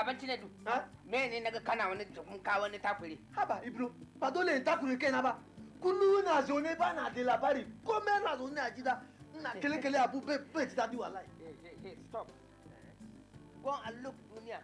baban Cinedu. Me ne naga kana wani kun ka wani takure. Haba Ibro, ba dole in takure kaina ba. Kullu na zaune ba na da labari. Komai na zaune a gida. Ina kele abu bai ji daɗi wallahi. Stop. Go and look duniya.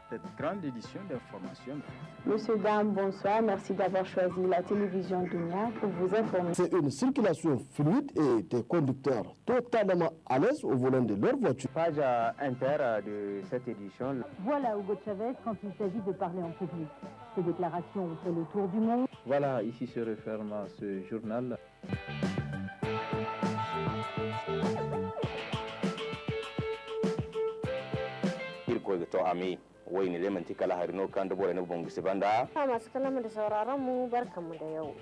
Cette grande édition d'information. Monsieur, dames, bonsoir. Merci d'avoir choisi la télévision Dunia pour vous informer. C'est une circulation fluide et des conducteurs totalement à l'aise au volant de leur voiture. Page inter de cette édition. Voilà Hugo Chavez quand il s'agit de parler en public. Ses déclarations ont fait le tour du monde. Voilà, ici se referme ce journal. wai ne lemanti kala harino kan da bore ne bongu sibanda ha masu kallon da sauraron mu barkanmu da yau.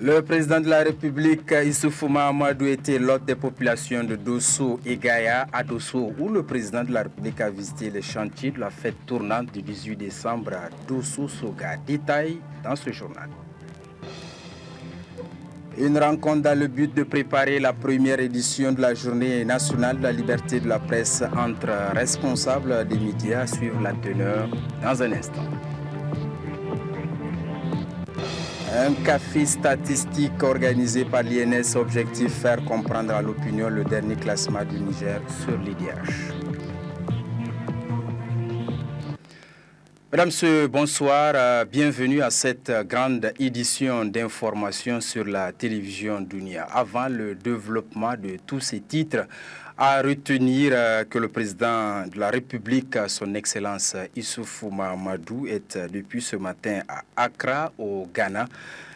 Le président de la République, Issoufou Mahamadou, était l'hôte des populations de Dosso et Gaïa à Dosso, où le président de la République a visité les chantiers de la fête tournante du 18 décembre à Dosso-Soga. Détail dans ce journal. Une rencontre dans le but de préparer la première édition de la Journée nationale de la liberté de la presse entre responsables des médias suivre la teneur dans un instant. Un café statistique organisé par l'INS, objectif faire comprendre à l'opinion le dernier classement du Niger sur l'IDH. Mesdames, Messieurs, bonsoir. Bienvenue à cette grande édition d'information sur la télévision Dunia. Avant le développement de tous ces titres, à retenir que le président de la République, son Excellence Issoufou Mahamadou, est depuis ce matin à Accra, au Ghana.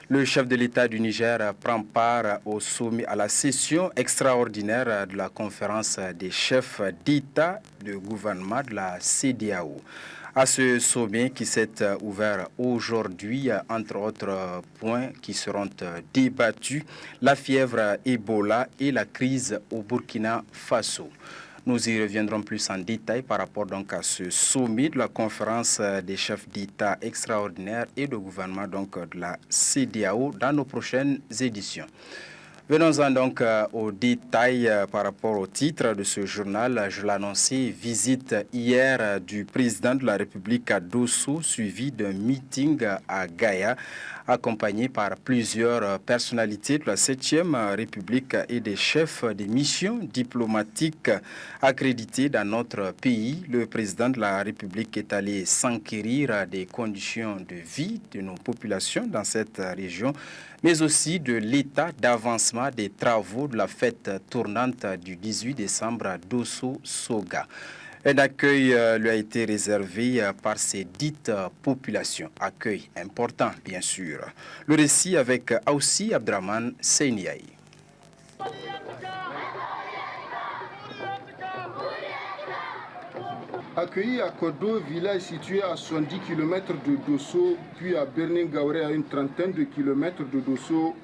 Le chef de l'État du Niger prend part au sommet, à la session extraordinaire de la conférence des chefs d'État de gouvernement de la CEDEAO. À ce sommet qui s'est ouvert aujourd'hui, entre autres points qui seront débattus, la fièvre Ebola et la crise au Burkina Faso. Nous y reviendrons plus en détail par rapport donc à ce sommet de la conférence des chefs d'État extraordinaires et de gouvernement donc de la CEDEAO dans nos prochaines éditions. Venons-en donc au détail par rapport au titre de ce journal. Je l'annonçais, visite hier du président de la République à Dosso, suivi d'un meeting à Gaïa, accompagné par plusieurs personnalités de la 7e République et des chefs des missions diplomatiques accrédités dans notre pays. Le président de la République est allé s'enquérir des conditions de vie de nos populations dans cette région, mais aussi de l'état d'avancement des travaux de la fête tournante du 18 décembre à Dosso-Soga. Un accueil lui a été réservé par ces dites populations. Accueil important, bien sûr. Le récit avec Aoussi Abdraman Seyniaï. Accueilli à Kodo, village situé à 70 km de Dosso, puis à Berningaure à une trentaine de kilomètres de Dosso,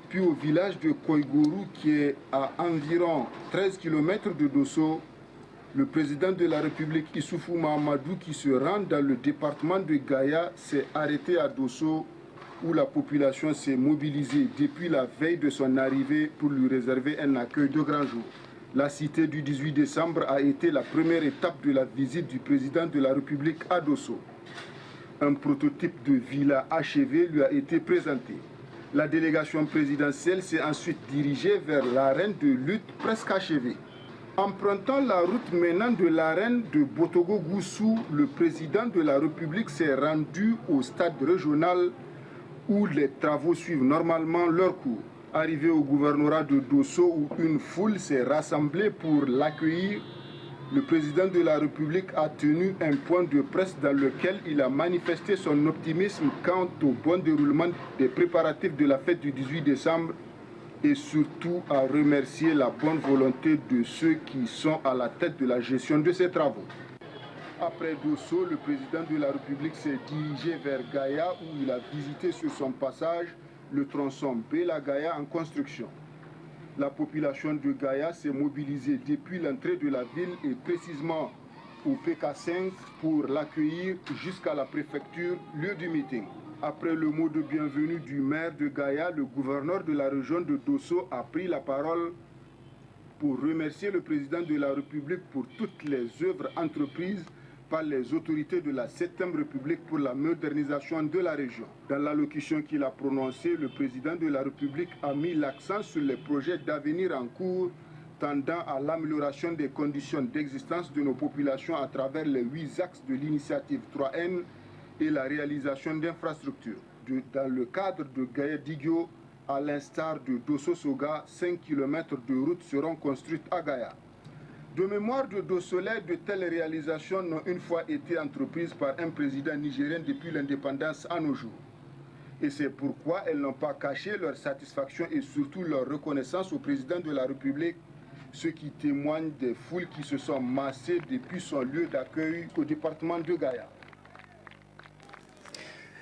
puis au village de Koigourou qui est à environ 13 km de Dosso, le président de la République Issoufou Mahamadou qui se rend dans le département de Gaïa s'est arrêté à Dosso où la population s'est mobilisée depuis la veille de son arrivée pour lui réserver un accueil de grand jour. La cité du 18 décembre a été la première étape de la visite du président de la République à Dosso. Un prototype de villa achevé lui a été présenté. La délégation présidentielle s'est ensuite dirigée vers l'arène de lutte presque achevée. Empruntant la route menant de l'arène de Botogo-Goussou, le président de la République s'est rendu au stade régional où les travaux suivent normalement leur cours. Arrivé au gouvernorat de Dosso où une foule s'est rassemblée pour l'accueillir, le président de la République a tenu un point de presse dans lequel il a manifesté son optimisme quant au bon déroulement des préparatifs de la fête du 18 décembre et surtout à remercier la bonne volonté de ceux qui sont à la tête de la gestion de ces travaux. Après Dosso, le président de la République s'est dirigé vers Gaïa où il a visité sur son passage le tronçon Bela-Gaïa en construction. La population de Gaïa s'est mobilisée depuis l'entrée de la ville et précisément au PK5 pour l'accueillir jusqu'à la préfecture, lieu du meeting. Après le mot de bienvenue du maire de Gaïa, le gouverneur de la région de Dosso a pris la parole pour remercier le président de la République pour toutes les œuvres entreprises par les autorités de la 7e République pour la modernisation de la région. Dans l'allocution qu'il a prononcée, le président de la République a mis l'accent sur les projets d'avenir en cours tendant à l'amélioration des conditions d'existence de nos populations à travers les 8 axes de l'initiative 3N et la réalisation d'infrastructures. Dans le cadre de Gaïa-Digio, à l'instar de Dosso-Soga, 5 km de routes seront construites à Gaïa. De mémoire de Dossolais, de telles réalisations n'ont une fois été entreprises par un président nigérien depuis l'indépendance à nos jours. Et c'est pourquoi elles n'ont pas caché leur satisfaction et surtout leur reconnaissance au président de la République, ce qui témoigne des foules qui se sont massées depuis son lieu d'accueil au département de Gaïa.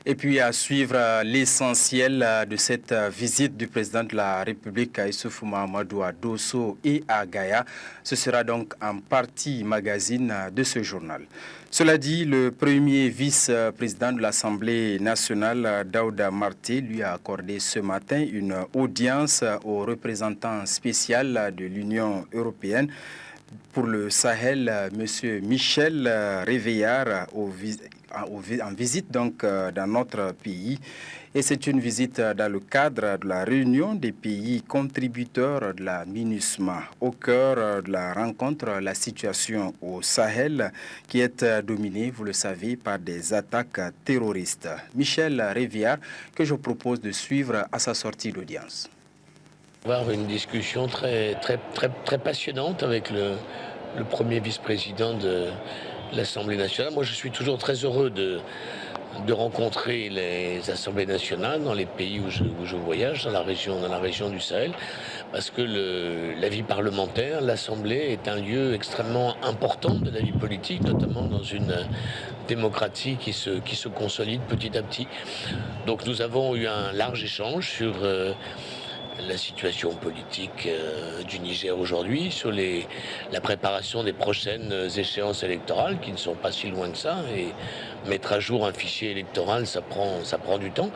Et puis à suivre l'essentiel de cette visite du président de la République, Issoufou Mahamadou, à Dosso et à Gaïa. Ce sera donc en partie magazine de ce journal. Cela dit, le premier vice-président de l'Assemblée nationale, Daouda Marté, lui a accordé ce matin une audience au représentant spécial de l'Union européenne pour le Sahel, M. Michel Réveillard, en visite donc dans notre pays. Et c'est une visite dans le cadre de la réunion des pays contributeurs de la MINUSMA. Au cœur de la rencontre, la situation au Sahel qui est dominée, vous le savez, par des attaques terroristes. Michel Réveillard, que je propose de suivre à sa sortie d'audience. On va avoir une discussion très passionnante avec le premier vice-président de l'Assemblée nationale. Moi, je suis toujours très heureux de rencontrer les assemblées nationales dans les pays où je voyage, dans la région du Sahel, parce que la vie parlementaire, l'Assemblée est un lieu extrêmement important de la vie politique, notamment dans une démocratie qui se consolide petit à petit. Donc nous avons eu un large échange sur la situation politique du Niger aujourd'hui, sur la préparation des prochaines échéances électorales qui ne sont pas si loin que ça, et mettre à jour un fichier électoral, ça prend du temps.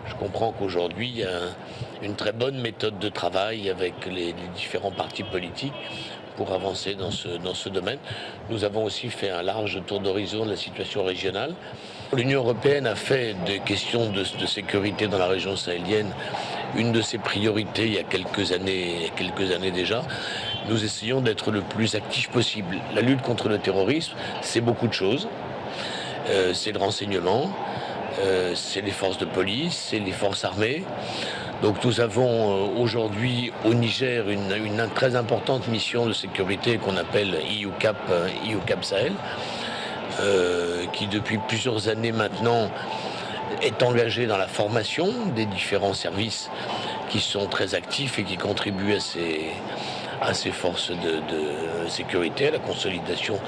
Je comprends qu'aujourd'hui il y a une très bonne méthode de travail avec les différents partis politiques pour avancer dans ce domaine. Nous avons aussi fait un large tour d'horizon de la situation régionale. L'Union européenne a fait des questions de sécurité dans la région sahélienne une de ses priorités il y a quelques années déjà. Nous essayons d'être le plus actifs possible. La lutte contre le terrorisme, c'est beaucoup de choses. C'est le renseignement, c'est les forces de police, c'est les forces armées. Donc nous avons aujourd'hui au Niger une très importante mission de sécurité qu'on appelle EUCAP Sahel, qui depuis plusieurs années maintenant est engagée dans la formation des différents services qui sont très actifs et qui contribuent à ces forces de sécurité, à la consolidation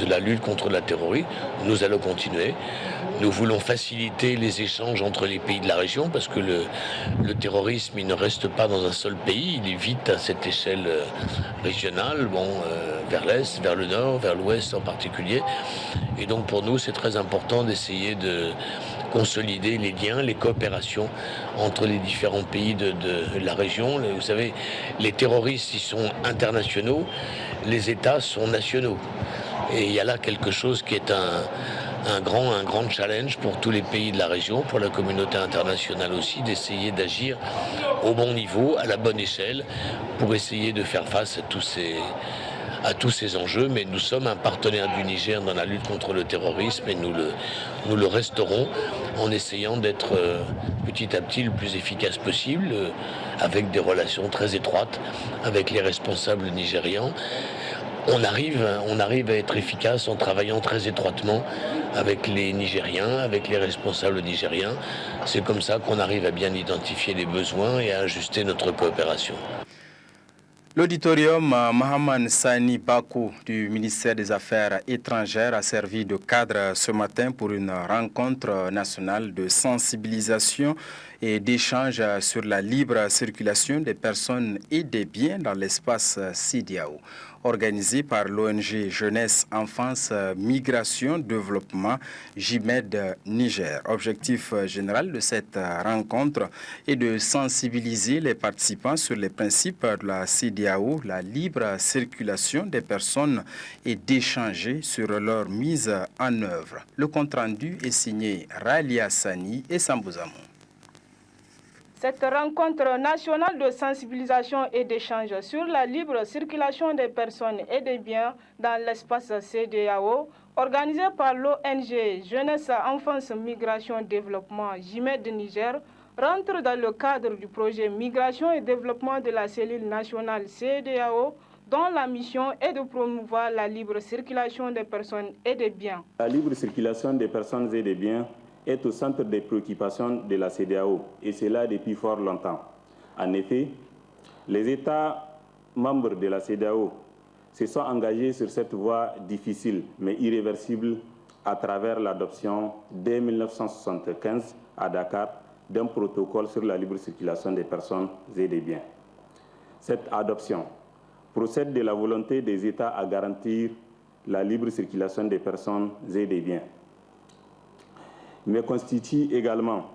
de la lutte contre la terrorisme. Nous allons continuer. Nous voulons faciliter les échanges entre les pays de la région parce que le terrorisme, il ne reste pas dans un seul pays, il est vite à cette échelle régionale, vers l'Est, vers le Nord, vers l'Ouest en particulier. Et donc pour nous, c'est très important d'essayer de consolider les liens, les coopérations entre les différents pays de la région. Vous savez, les terroristes, ils sont internationaux, les États sont nationaux. Et il y a là quelque chose qui est un grand challenge pour tous les pays de la région, pour la communauté internationale aussi, d'essayer d'agir au bon niveau, à la bonne échelle, pour essayer de faire face à tous ces enjeux. Mais nous sommes un partenaire du Niger dans la lutte contre le terrorisme et nous le resterons en essayant d'être petit à petit le plus efficace possible, avec des relations très étroites avec les responsables nigérians. On arrive à être efficace en travaillant très étroitement avec les Nigériens, avec les responsables nigériens. C'est comme ça qu'on arrive à bien identifier les besoins et à ajuster notre coopération. L'auditorium Mohamed Sani Bakou du ministère des Affaires étrangères a servi de cadre ce matin pour une rencontre nationale de sensibilisation et d'échange sur la libre circulation des personnes et des biens dans l'espace CEDEAO. Organisé par l'ONG Jeunesse, Enfance, Migration, Développement, JIMED Niger. Objectif général de cette rencontre est de sensibiliser les participants sur les principes de la CEDEAO, la libre circulation des personnes et d'échanger sur leur mise en œuvre. Le compte-rendu est signé Ralia Sani et Sambouzamou. Cette rencontre nationale de sensibilisation et d'échange sur la libre circulation des personnes et des biens dans l'espace CEDEAO, organisée par l'ONG Jeunesse, Enfance, Migration, Développement, JIMED Niger, rentre dans le cadre du projet Migration et Développement de la cellule nationale CEDEAO, dont la mission est de promouvoir la libre circulation des personnes et des biens. La libre circulation des personnes et des biens est au centre des préoccupations de la CEDEAO, et cela depuis fort longtemps. En effet, les États membres de la CEDEAO se sont engagés sur cette voie difficile mais irréversible à travers l'adoption dès 1975 à Dakar d'un protocole sur la libre circulation des personnes et des biens. Cette adoption procède de la volonté des États à garantir la libre circulation des personnes et des biens, mais constitue également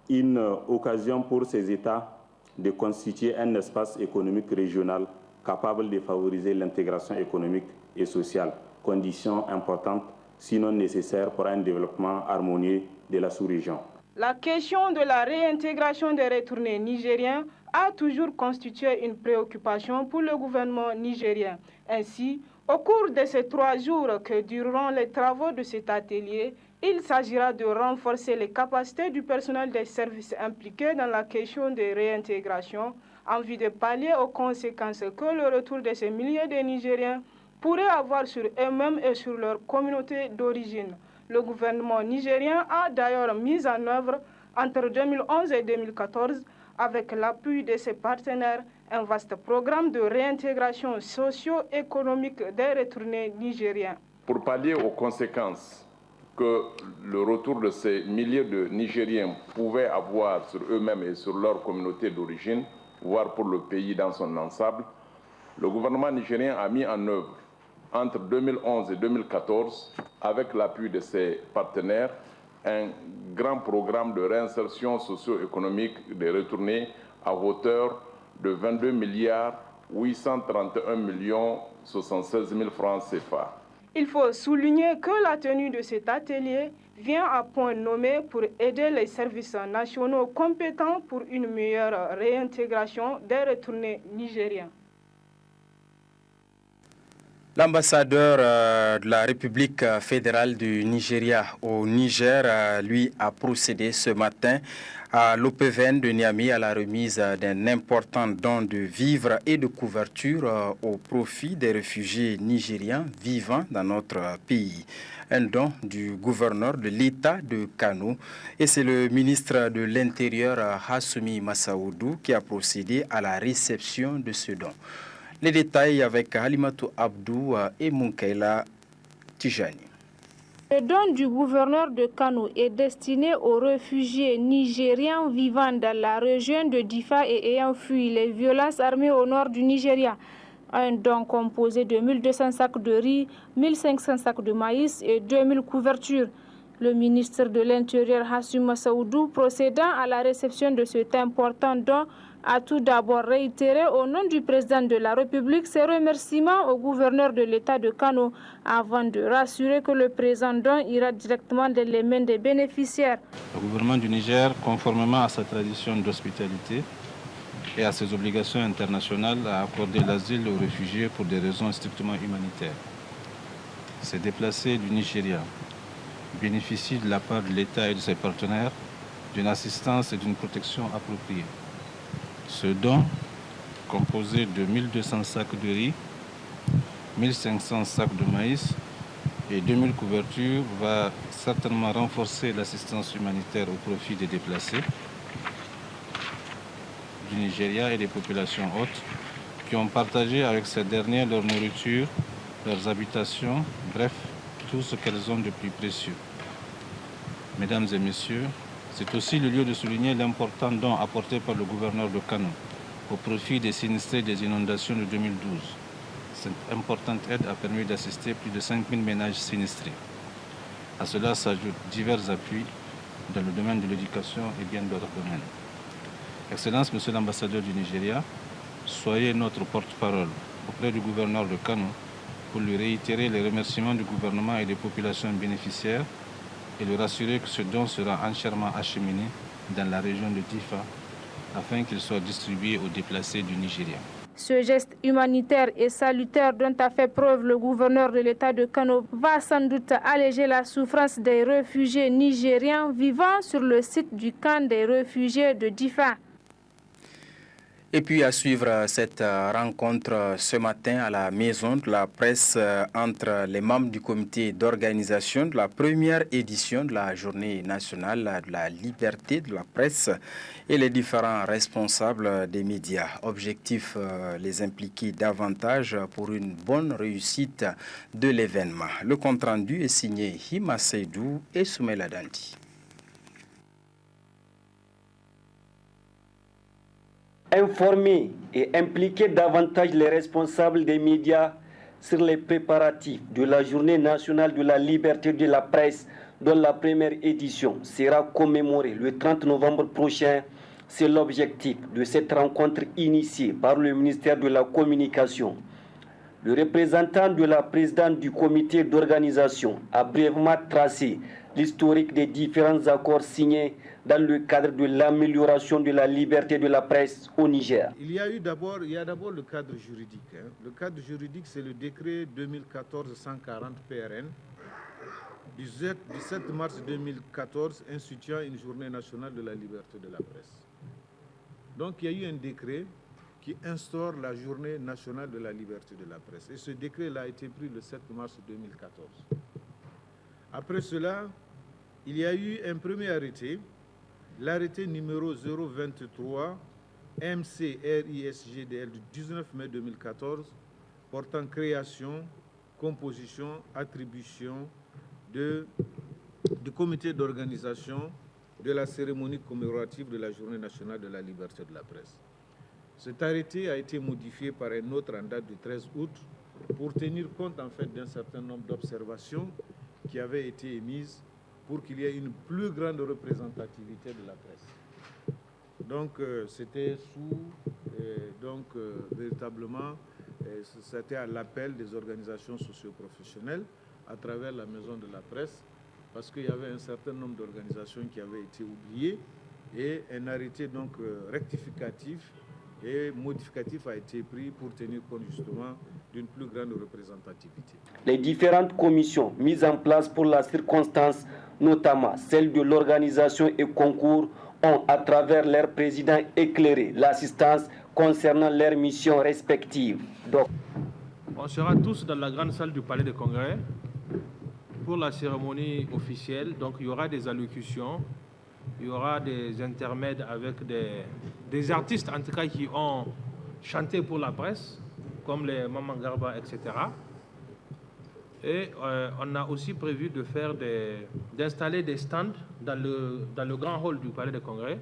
une occasion pour ces États de constituer un espace économique régional capable de favoriser l'intégration économique et sociale, condition importante, sinon nécessaire pour un développement harmonieux de la sous-région. La question de la réintégration des retournés nigériens a toujours constitué une préoccupation pour le gouvernement nigérien. Ainsi, au cours de ces 3 jours que dureront les travaux de cet atelier, il s'agira de renforcer les capacités du personnel des services impliqués dans la question de réintégration en vue de pallier aux conséquences que le retour de ces milliers de Nigériens pourrait avoir sur eux-mêmes et sur leur communauté d'origine. Le gouvernement nigérien a d'ailleurs mis en œuvre entre 2011 et 2014, avec l'appui de ses partenaires, un vaste programme de réintégration socio-économique des retournés nigériens. Pour pallier aux conséquences que le retour de ces milliers de Nigériens pouvait avoir sur eux-mêmes et sur leur communauté d'origine, voire pour le pays dans son ensemble, le gouvernement nigérien a mis en œuvre entre 2011 et 2014, avec l'appui de ses partenaires, un grand programme de réinsertion socio-économique des retournés à hauteur de 22 milliards 831 millions 76 000 francs CFA. Il faut souligner que la tenue de cet atelier vient à point nommé pour aider les services nationaux compétents pour une meilleure réintégration des retournés nigériens. L'ambassadeur de la République fédérale du Nigeria au Niger, lui, a procédé ce matin à l'OPVN de Niamey à la remise d'un important don de vivres et de couverture au profit des réfugiés nigériens vivant dans notre pays. Un don du gouverneur de l'État de Kano, et c'est le ministre de l'Intérieur Hassoumi Massaoudou qui a procédé à la réception de ce don. Les détails avec Halimatou Abdou et Munkaila Tijani. Le don du gouverneur de Kano est destiné aux réfugiés nigériens vivant dans la région de Difa et ayant fui les violences armées au nord du Nigeria. Un don composé de 1200 sacs de riz, 1500 sacs de maïs et 2000 couvertures. Le ministre de l'Intérieur Hassoumi Massaoudou, procédant à la réception de cet important don, a tout d'abord réitéré au nom du président de la République ses remerciements au gouverneur de l'État de Kano avant de rassurer que le présent don ira directement dans les mains des bénéficiaires. Le gouvernement du Niger, conformément à sa tradition d'hospitalité et à ses obligations internationales, a accordé l'asile aux réfugiés pour des raisons strictement humanitaires. Ces déplacés du Nigeria bénéficient de la part de l'État et de ses partenaires d'une assistance et d'une protection appropriée. Ce don, composé de 1200 sacs de riz, 1500 sacs de maïs et 2000 couvertures, va certainement renforcer l'assistance humanitaire au profit des déplacés. du Nigeria et des populations hôtes qui ont partagé avec ces derniers leur nourriture, leurs habitations, bref, tout ce qu'elles ont de plus précieux. Mesdames et messieurs, c'est aussi le lieu de souligner l'important don apporté par le gouverneur de Kano au profit des sinistrés des inondations de 2012. Cette importante aide a permis d'assister plus de 5000 ménages sinistrés. À cela s'ajoutent divers appuis dans le domaine de l'éducation et bien d'autres domaines. Excellence, Monsieur l'ambassadeur du Nigeria, soyez notre porte-parole auprès du gouverneur de Kano pour lui réitérer les remerciements du gouvernement et des populations bénéficiaires et lui rassurer que ce don sera entièrement acheminé dans la région de Difa afin qu'il soit distribué aux déplacés du Nigeria. Ce geste humanitaire et salutaire dont a fait preuve le gouverneur de l'État de Kano va sans doute alléger la souffrance des réfugiés nigériens vivant sur le site du camp des réfugiés de Difa. Et puis à suivre cette rencontre ce matin à la Maison de la Presse entre les membres du comité d'organisation de la première édition de la Journée nationale de la liberté de la presse et les différents responsables des médias. Objectif, les impliquer davantage pour une bonne réussite de l'événement. Le compte-rendu est signé Hima Seydou et Soumela Danti. Informer et impliquer davantage les responsables des médias sur les préparatifs de la Journée nationale de la liberté de la presse, dont la première édition sera commémorée le 30 novembre prochain. C'est l'objectif de cette rencontre initiée par le ministère de la Communication. Le représentant de la présidente du comité d'organisation a brièvement tracé l'historique des différents accords signés dans le cadre de l'amélioration de la liberté de la presse au Niger. Il y a d'abord le cadre juridique. Le cadre juridique, c'est le décret 2014-140 PRN du 7 mars 2014 instituant une journée nationale de la liberté de la presse. Donc il y a eu un décret qui instaure la journée nationale de la liberté de la presse. Et ce décret-là a été pris le 7 mars 2014. Après cela, il y a eu un premier arrêté, l'arrêté numéro 023 MCRISGDL du 19 mai 2014 portant création, composition, attribution du comité d'organisation de la cérémonie commémorative de la Journée nationale de la liberté de la presse. Cet arrêté a été modifié par un autre en date du 13 août pour tenir compte en fait d'un certain nombre d'observations qui avaient été émises pour qu'il y ait une plus grande représentativité de la presse. Donc c'était véritablement, c'était à l'appel des organisations socio-professionnelles à travers la Maison de la Presse, parce qu'il y avait un certain nombre d'organisations qui avaient été oubliées et un arrêté donc rectificatif et modificatif a été pris pour tenir compte justement d'une plus grande représentativité. Les différentes commissions mises en place pour la circonstance, notamment celle de l'organisation et concours, ont à travers leurs présidents éclairé l'assistance concernant leurs missions respectives. Donc, on sera tous dans la grande salle du Palais des Congrès pour la cérémonie officielle. Donc il y aura des allocutions, il y aura des intermèdes avec des artistes en tout cas qui ont chanté pour la presse, comme les Maman Garba, etc. Et on a aussi prévu de faire d'installer des stands dans le grand hall du Palais des Congrès.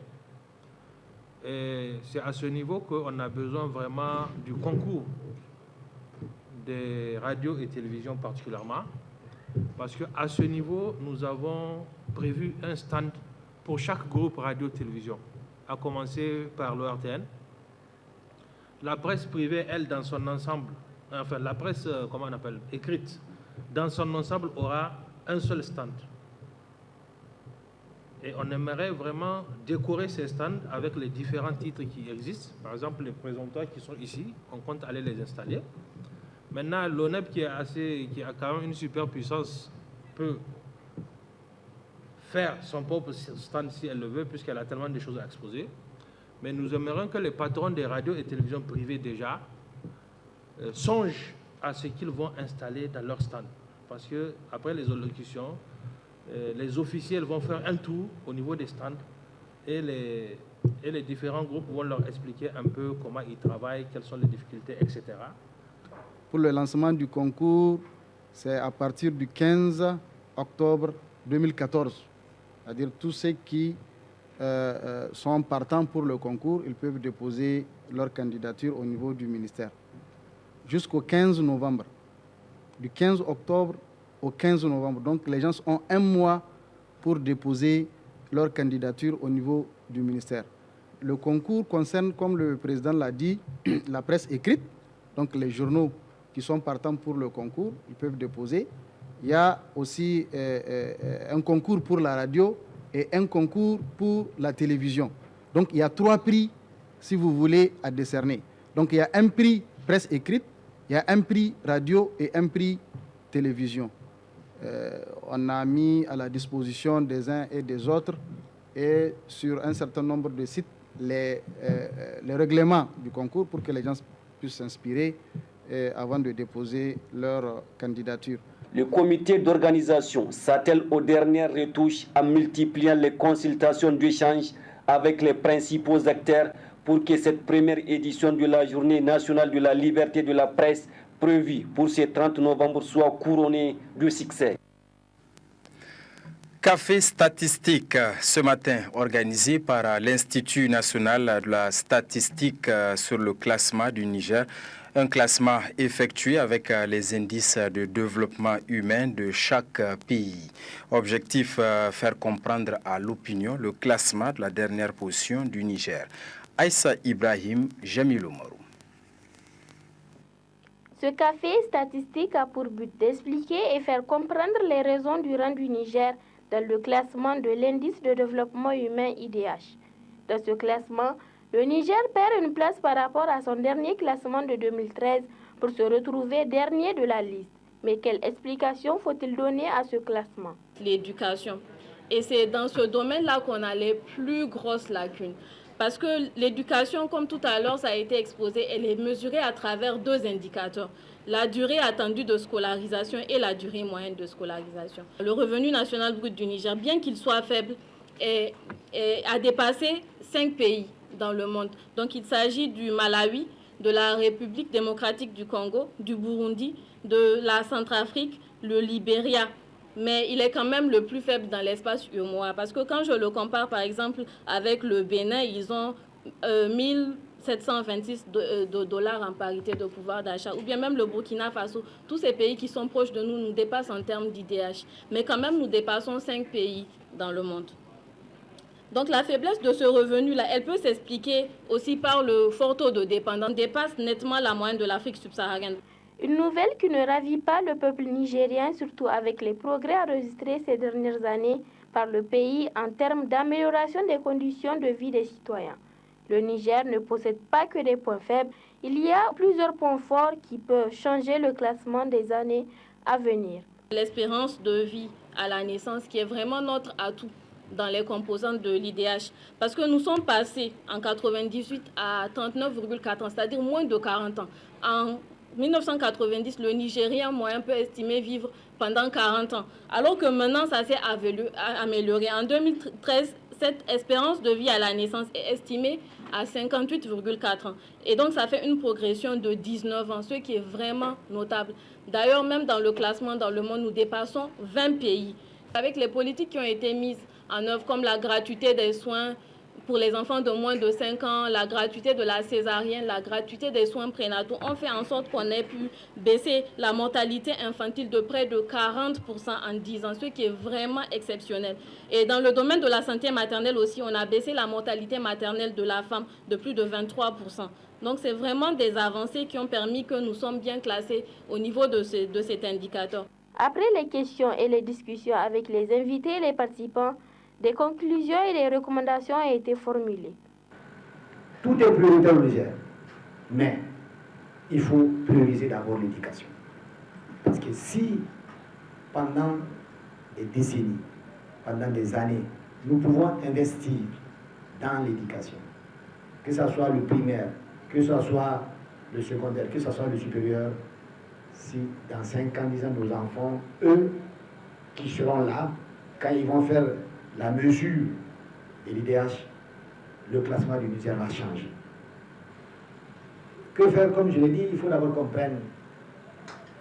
Et c'est à ce niveau qu'on a besoin vraiment du concours des radios et télévisions particulièrement, parce qu'à ce niveau, nous avons prévu un stand pour chaque groupe radio-télévision, à commencer par l'ORTN. La presse privée, elle, dans son ensemble, enfin la presse, comment on appelle, écrite, dans son ensemble aura un seul stand. Et on aimerait vraiment décorer ces stands avec les différents titres qui existent. Par exemple, les présentoirs qui sont ici, on compte aller les installer. Maintenant, l'ONEP qui a quand même une superpuissance peut faire son propre stand si elle le veut, puisqu'elle a tellement de choses à exposer. Mais nous aimerions que les patrons des radios et télévisions privées déjà songent à ce qu'ils vont installer dans leur stand. Parce qu'après les allocutions, les officiels vont faire un tour au niveau des stands et les différents groupes vont leur expliquer un peu comment ils travaillent, quelles sont les difficultés, etc. Pour le lancement du concours, c'est à partir du 15 octobre 2014. C'est-à-dire tous ceux qui sont partants pour le concours, ils peuvent déposer leur candidature au niveau du ministère. Jusqu'au 15 novembre. Du 15 octobre au 15 novembre. Donc les gens ont un mois pour déposer leur candidature au niveau du ministère. Le concours concerne, comme le président l'a dit, la presse écrite, donc les journaux qui sont partants pour le concours, ils peuvent déposer. Il y a aussi un concours pour la radio et un concours pour la télévision. Donc il y a 3 prix, si vous voulez, à décerner. Donc il y a un prix presse écrite, il y a un prix radio et un prix télévision. On a mis à la disposition des uns et des autres et sur un certain nombre de sites les règlements du concours pour que les gens puissent s'inspirer avant de déposer leur candidature. Le comité d'organisation s'attelle aux dernières retouches en multipliant les consultations d'échange avec les principaux acteurs pour que cette première édition de la Journée nationale de la liberté de la presse prévue pour ce 30 novembre soit couronnée de succès. Café statistique ce matin organisé par l'Institut national de la statistique sur le classement du Niger. Un classement effectué avec les indices de développement humain de chaque pays. Objectif, faire comprendre à l'opinion le classement de la dernière position du Niger. Aïssa Ibrahim, Jamil Oumarou. Ce café statistique a pour but d'expliquer et faire comprendre les raisons du rang du Niger dans le classement de l'indice de développement humain IDH. Dans ce classement, le Niger perd une place par rapport à son dernier classement de 2013 pour se retrouver dernier de la liste. Mais quelle explication faut-il donner à ce classement? L'éducation. Et c'est dans ce domaine-là qu'on a les plus grosses lacunes. Parce que l'éducation, comme tout à l'heure, ça a été exposé, elle est mesurée à travers 2 indicateurs. La durée attendue de scolarisation et la durée moyenne de scolarisation. Le revenu national brut du Niger, bien qu'il soit faible, a dépassé 5 pays dans le monde. Donc il s'agit du Malawi, de la République démocratique du Congo, du Burundi, de la Centrafrique, le Libéria. Mais il est quand même le plus faible dans l'espace UEMOA. Parce que quand je le compare par exemple avec le Bénin, ils ont 1726 $ en parité de pouvoir d'achat. Ou bien même le Burkina Faso, tous ces pays qui sont proches de nous nous dépassent en termes d'IDH. Mais quand même nous dépassons 5 pays dans le monde. Donc la faiblesse de ce revenu-là, elle peut s'expliquer aussi par le fort taux de dépendance, dépasse nettement la moyenne de l'Afrique subsaharienne. Une nouvelle qui ne ravit pas le peuple nigérien, surtout avec les progrès enregistrés ces dernières années par le pays en termes d'amélioration des conditions de vie des citoyens. Le Niger ne possède pas que des points faibles, il y a plusieurs points forts qui peuvent changer le classement des années à venir. L'espérance de vie à la naissance qui est vraiment notre atout dans les composantes de l'IDH. Parce que nous sommes passés en 98 à 39,4 ans, c'est-à-dire moins de 40 ans. En 1990, le Nigérien moyen peut estimer vivre pendant 40 ans, alors que maintenant, ça s'est amélioré. En 2013, cette espérance de vie à la naissance est estimée à 58,4 ans. Et donc, ça fait une progression de 19 ans, ce qui est vraiment notable. D'ailleurs, même dans le classement dans le monde, nous dépassons 20 pays. Avec les politiques qui ont été mises en œuvre, comme la gratuité des soins pour les enfants de moins de 5 ans, la gratuité de la césarienne, la gratuité des soins prénataux, ont fait en sorte qu'on ait pu baisser la mortalité infantile de près de 40% en 10 ans, ce qui est vraiment exceptionnel. Et dans le domaine de la santé maternelle aussi, on a baissé la mortalité maternelle de la femme de plus de 23%. Donc c'est vraiment des avancées qui ont permis que nous sommes bien classés au niveau de cet indicateur. Après les questions et les discussions avec les invités et les participants, des conclusions et des recommandations ont été formulées. Tout est prioritaire au Niger, mais il faut prioriser d'abord l'éducation. Parce que si pendant des décennies, pendant des années, nous pouvons investir dans l'éducation, que ce soit le primaire, que ce soit le secondaire, que ce soit le supérieur, si dans 5 ans, 10 ans, nos enfants, eux, qui seront là, quand ils vont faire la mesure de l'IDH, le classement du Niger va changer. Que faire? Comme je l'ai dit, il faut d'abord comprendre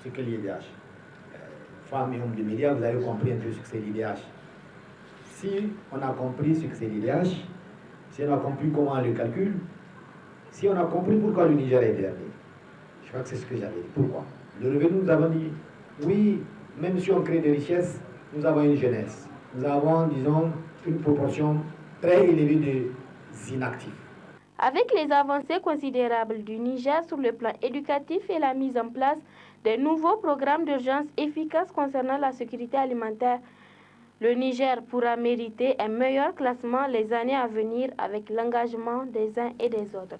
ce qu'est l'IDH. Femmes et hommes de médias, vous avez compris un peu ce que c'est l'IDH. Si on a compris ce que c'est l'IDH, si on a compris comment on le calcule, si on a compris pourquoi le Niger est dernier, je crois que c'est ce que j'avais dit. Pourquoi? Le revenu, nous avons dit, oui, même si on crée des richesses, nous avons une jeunesse. Nous avons, disons, une proportion très élevée des inactifs. Avec les avancées considérables du Niger sur le plan éducatif et la mise en place de nouveaux programmes d'urgence efficaces concernant la sécurité alimentaire, le Niger pourra mériter un meilleur classement les années à venir avec l'engagement des uns et des autres.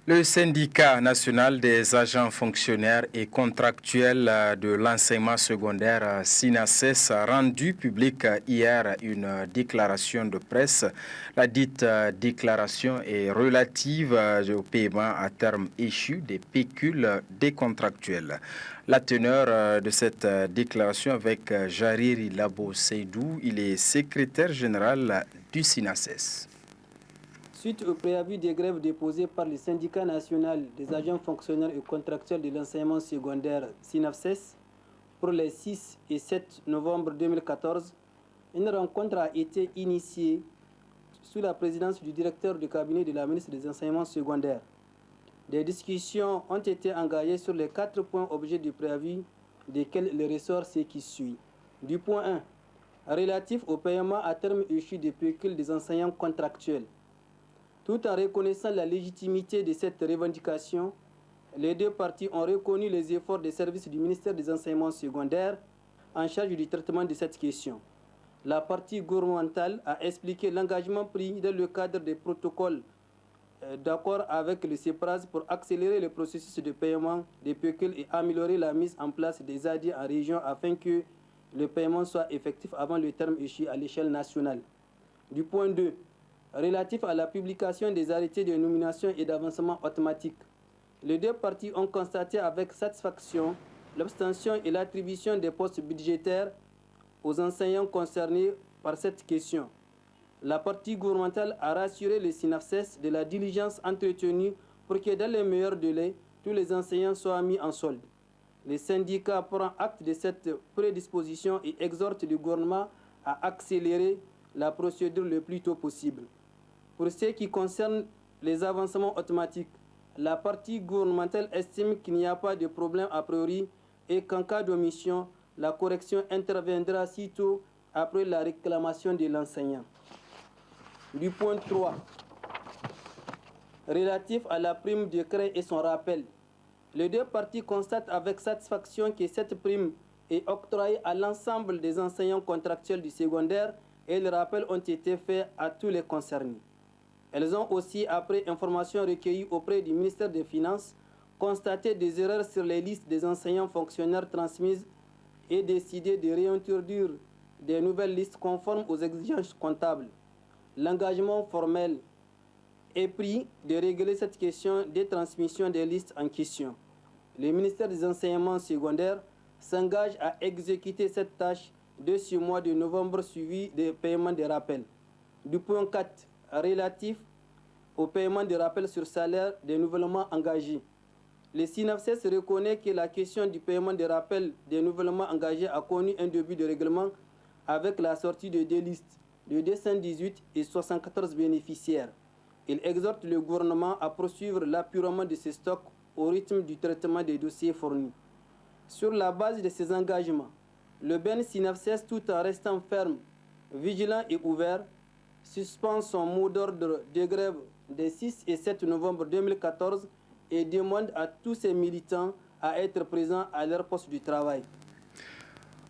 Le syndicat national des agents fonctionnaires et contractuels de l'enseignement secondaire SINACES a rendu public hier une déclaration de presse. La dite déclaration est relative au paiement à terme échu des pécules des contractuels. La teneur de cette déclaration avec Jariri Labo Seydou, il est secrétaire général du SINACES. Suite au préavis des grèves déposées par le syndicat national des agents fonctionnaires et contractuels de l'enseignement secondaire SINACES pour les 6 et 7 novembre 2014, une rencontre a été initiée sous la présidence du directeur du cabinet de la ministre des enseignements secondaires. Des discussions ont été engagées sur les 4 points objets du préavis, desquels le ressort ce qui suit. Du point 1, relatif au paiement à terme échu des pécules des enseignants contractuels. Tout en reconnaissant la légitimité de cette revendication, les deux parties ont reconnu les efforts des services du ministère des enseignements secondaires en charge du traitement de cette question. La partie gouvernementale a expliqué l'engagement pris dans le cadre des protocoles d'accord avec le CEPRAS pour accélérer le processus de paiement des pécules et améliorer la mise en place des AD en région afin que le paiement soit effectif avant le terme échu à l'échelle nationale. Du point 2, relatif à la publication des arrêtés de nomination et d'avancement automatique. Les deux parties ont constaté avec satisfaction l'obtention et l'attribution des postes budgétaires aux enseignants concernés par cette question. La partie gouvernementale a rassuré le SINACES de la diligence entretenue pour que dans les meilleurs délais, tous les enseignants soient mis en solde. Le syndicat prend acte de cette prédisposition et exhorte le gouvernement à accélérer la procédure le plus tôt possible. Pour ce qui concerne les avancements automatiques, la partie gouvernementale estime qu'il n'y a pas de problème a priori et qu'en cas d'omission, la correction interviendra sitôt après la réclamation de l'enseignant. Du point 3, relatif à la prime de craie et son rappel, les deux parties constatent avec satisfaction que cette prime est octroyée à l'ensemble des enseignants contractuels du secondaire et les rappels ont été faits à tous les concernés. Elles ont aussi, après information recueillie auprès du ministère des Finances, constaté des erreurs sur les listes des enseignants fonctionnaires transmises et décidé de réintroduire des nouvelles listes conformes aux exigences comptables. L'engagement formel est pris de régler cette question des transmissions des listes en question. Le ministère des Enseignements secondaires s'engage à exécuter cette tâche de ce mois de novembre suivi des paiements des rappels. Du point 4, relatif au paiement des rappels sur salaire des nouvellements engagés. Le SINACES reconnaît que la question du paiement des rappels des nouvellements engagés a connu un début de règlement avec la sortie de deux listes de 218 et 74 bénéficiaires. Il exhorte le gouvernement à poursuivre l'appurement de ces stocks au rythme du traitement des dossiers fournis. Sur la base de ces engagements, le BEN SINACES, tout en restant ferme, vigilant et ouvert, suspend son mot d'ordre de grève des 6 et 7 novembre 2014 et demande à tous ses militants à être présents à leur poste de travail.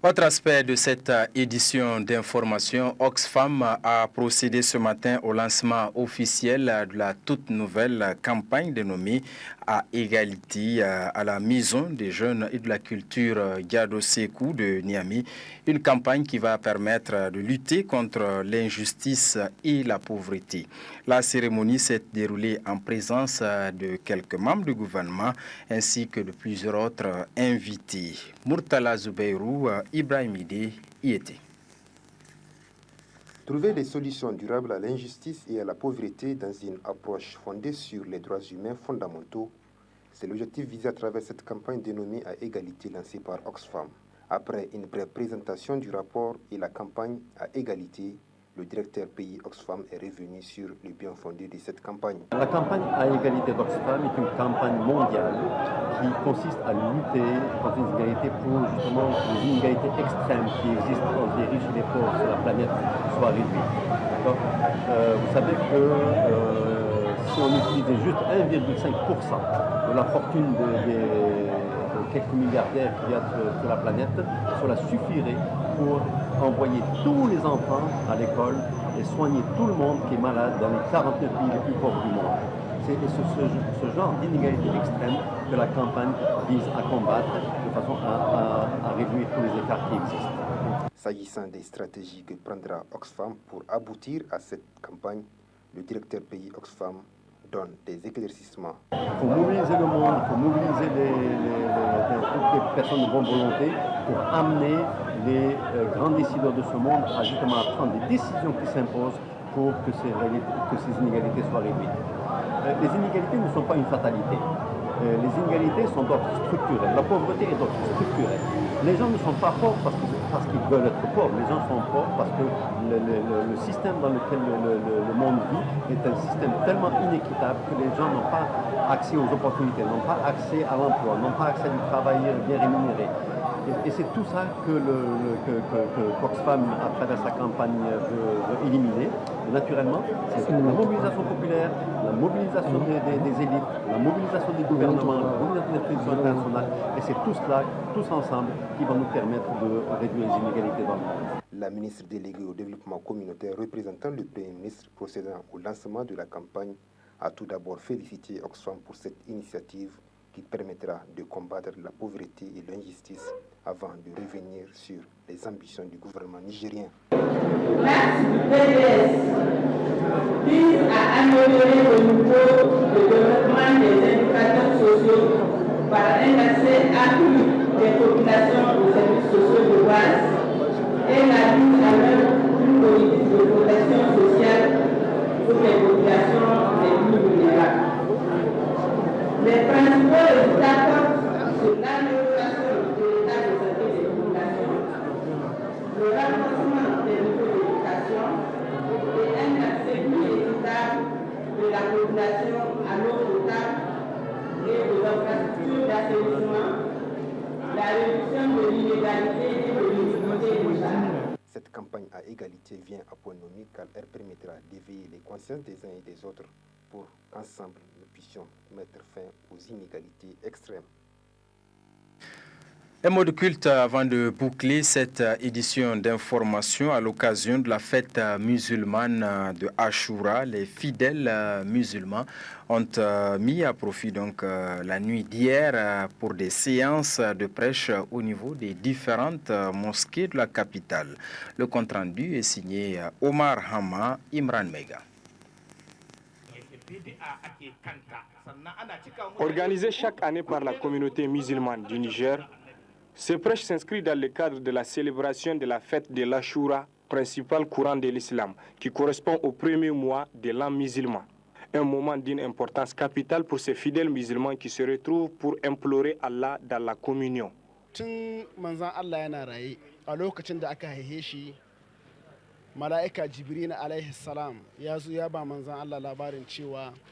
Autre aspect de cette édition d'information, Oxfam a procédé ce matin au lancement officiel de la toute nouvelle campagne dénommée À égalité à la maison des jeunes et de la culture Gado Sekou de Niamey. Une campagne qui va permettre de lutter contre l'injustice et la pauvreté. La cérémonie s'est déroulée en présence de quelques membres du gouvernement ainsi que de plusieurs autres invités. Murtala Zoubeirou, Ibrahim Ide y était. Trouver des solutions durables à l'injustice et à la pauvreté dans une approche fondée sur les droits humains fondamentaux, c'est l'objectif visé à travers cette campagne dénommée À égalité lancée par Oxfam. Après une brève présentation du rapport et la campagne À égalité, le directeur pays Oxfam est revenu sur le bien fondé de cette campagne. La campagne À égalité d'Oxfam est une campagne mondiale qui consiste à lutter contre les inégalités pour justement que les inégalités extrêmes qui existent entre les riches et les pauvres sur la planète soient réduites. Vous savez que si on utilisait juste 1,5% de la fortune de quelques milliardaires qu'il y a sur la planète, cela suffirait pour envoyer tous les enfants à l'école et soigner tout le monde qui est malade dans les 49 pays les plus pauvres du monde. C'est ce genre d'inégalité extrême que la campagne vise à combattre de façon à réduire tous les écarts qui existent. S'agissant des stratégies que prendra Oxfam pour aboutir à cette campagne, le directeur pays Oxfam donne des éclaircissements. Il faut mobiliser le monde, il faut mobiliser toutes les personnes de bonne volonté pour amener les grands décideurs de ce monde à justement prendre des décisions qui s'imposent pour que ces inégalités soient réduites. Les inégalités ne sont pas une fatalité. Les inégalités sont d'ordre structurel. La pauvreté est d'ordre structurel. Les gens ne sont pas pauvres parce qu'ils veulent être pauvres. Les gens sont pauvres parce que le système dans lequel le monde vit est un système tellement inéquitable que les gens n'ont pas accès aux opportunités, n'ont pas accès à l'emploi, n'ont pas accès à du travail bien rémunéré. Et c'est tout ça que Oxfam, à travers sa campagne, veut éliminer. Et naturellement, c'est la mobilisation populaire, la mobilisation des élites, la mobilisation des gouvernements, la mobilisation des institutions internationales. Et c'est tout cela, tous ensemble, qui va nous permettre de réduire les inégalités dans le monde. La ministre déléguée au développement communautaire représentant le Premier ministre procédant au lancement de la campagne a tout d'abord félicité Oxfam pour cette initiative qui permettra de combattre la pauvreté et l'injustice avant de revenir sur les ambitions du gouvernement nigérien. L'axe du PDS vise à améliorer le niveau de développement des indicateurs sociaux par un accès accru des populations aux services sociaux de base et la mise en œuvre d'une politique de protection sociale pour les populations les plus vulnérables. Les principaux résultats sur l'amélioration de l'état de santé des populations, le renforcement des niveaux d'éducation et un accès plus équitable de la population à l'eau potable et aux infrastructures d'assainissement, la réduction de l'inégalité et de l'inutilité des gens. Cette campagne à égalité vient à point nommé car elle permettra d'éveiller les consciences des uns et des autres pour qu'ensemble nous puissions mettre fin aux inégalités extrêmes. Un mot de culte avant de boucler cette édition d'information à l'occasion de la fête musulmane de Ashura. Les fidèles musulmans ont mis à profit donc la nuit d'hier pour des séances de prêche au niveau des différentes mosquées de la capitale. Le compte-rendu est signé Omar Hama, Imran Mega. Organisé chaque année par la communauté musulmane du Niger, ce prêche s'inscrit dans le cadre de la célébration de la fête de l'Ashura, principal courant de l'islam, qui correspond au premier mois de l'an musulman. Un moment d'une importance capitale pour ces fidèles musulmans qui se retrouvent pour implorer Allah dans la communion.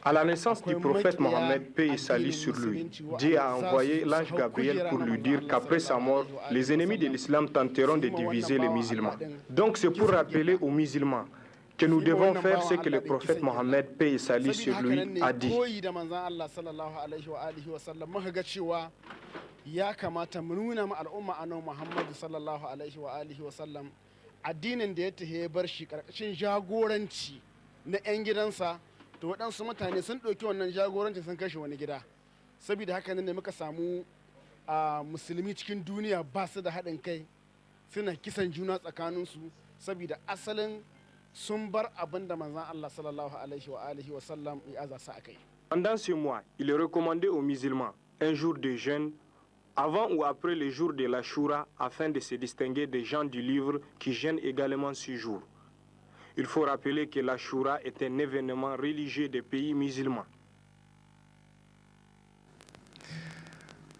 À la naissance du prophète Mohammed, paix et salut sur lui, Dieu a envoyé l'ange Gabriel pour lui dire qu'après sa mort, les ennemis de l'islam tenteront de diviser les musulmans. Donc c'est pour rappeler aux musulmans que nous devons faire ce que le prophète Mohammed, paix et salut sur lui, a dit. Addinin da ya tahe ya bar shi karkashin jagoranci na 'yan gidansa, to waɗansu mutane sun ɗauki wannan jagoranci sun kashe wani gida. Saboda haka ne muka samu musulmi cikin duniya ba su da haɗin kai, suna kisan juna tsakaninsu saboda asalin sun bar abin da manzon Allah sallallahu alaihi wa sallam ya aza su akai. Pendant ce mois, il est recommandé aux musulmans un jour de jeûne avant ou après le jour de l'Ashura, afin de se distinguer des gens du livre qui jeûnent également ce jour. Il faut rappeler que l'Achoura est un événement religieux des pays musulmans.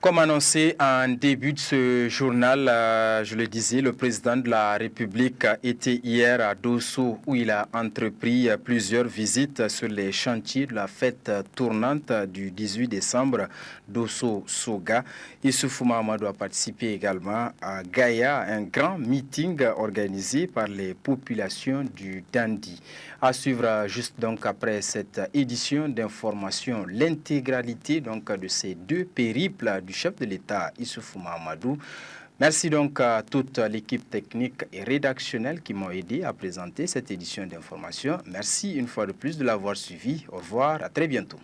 Comme annoncé en début de ce journal, je le disais, le président de la République était hier à Dosso où il a entrepris plusieurs visites sur les chantiers de la fête tournante du 18 décembre, Dosso-Soga. Issoufou Mahamadou a participé également à Gaïa, un grand meeting organisé par les populations du Dandi. À suivre juste donc après cette édition d'information, l'intégralité donc de ces deux périples du chef de l'État, Issoufou Mahamadou. Merci donc à toute l'équipe technique et rédactionnelle qui m'ont aidé à présenter cette édition d'information. Merci une fois de plus de l'avoir suivi. Au revoir, à très bientôt.